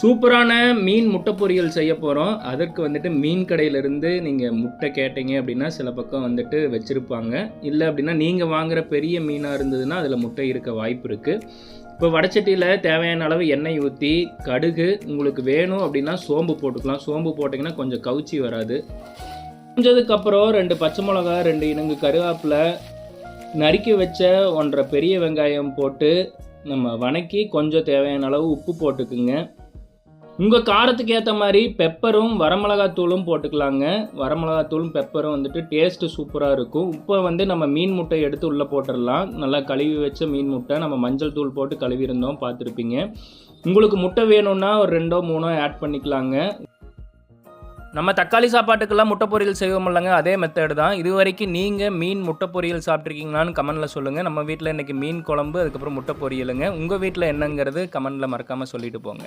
சூப்பரான மீன் முட்டை பொரியல் செய்ய போகிறோம். அதற்கு வந்துட்டு மீன் கடையிலேருந்து நீங்கள் முட்டை கேட்டீங்க அப்படின்னா சில பக்கம் வந்துட்டு வச்சுருப்பாங்க. இல்லை அப்படின்னா நீங்கள் வாங்குகிற பெரிய மீனாக இருந்ததுன்னா அதில் முட்டை இருக்க வாய்ப்பு இருக்குது. இப்போ வடச்சட்டியில் தேவையான அளவு எண்ணெய் ஊற்றி கடுகு, உங்களுக்கு வேணும் அப்படின்னா சோம்பு போட்டுக்கலாம். சோம்பு போட்டிங்கன்னா கொஞ்சம் கவுச்சி வராது. கொஞ்சதுக்கப்புறம் 2 பச்சை மிளகா, 2 இனுங்கு கருவேப்பிலை, நறுக்கி வச்ச 1.5 பெரிய வெங்காயம் போட்டு நம்ம வணக்கி கொஞ்சம் தேவையான அளவு உப்பு போட்டுக்குங்க. உங்கள் காரத்துக்கு ஏற்ற மாதிரி பெப்பரும் வரமிளகாத்தூளும் போட்டுக்கலாங்க. வரமிளகாத்தூளும் பெப்பரும் வந்துட்டு டேஸ்ட்டு சூப்பராக இருக்கும். இப்போ நம்ம மீன் முட்டை எடுத்து உள்ளே போட்டுடலாம். நல்லா கழுவி வச்ச மீன் முட்டை நம்ம மஞ்சள் தூள் போட்டு கழுவிருந்தோம், பார்த்துருப்பீங்க. உங்களுக்கு முட்டை வேணும்னா ஒரு 2ஓ 3ஓ ஆட் பண்ணிக்கலாங்க. நம்ம தக்காளி சாப்பாட்டுக்கெல்லாம் முட்டை பொரியல் செய்வோம் இல்லைங்க, அதே மெத்தட் தான். இது வரைக்கும் நீங்கள் மீன் முட்டை பொரியல் சாப்பிட்ருக்கீங்களான்னு கமெண்ட்டில் சொல்லுங்கள். நம்ம வீட்டில் இன்றைக்கி மீன் குழம்பு, அதுக்கப்புறம் முட்டை பொரியலுங்க. உங்கள் வீட்டில் என்னங்கிறது கமெண்ட்டில் மறக்காமல் சொல்லிட்டு போங்க.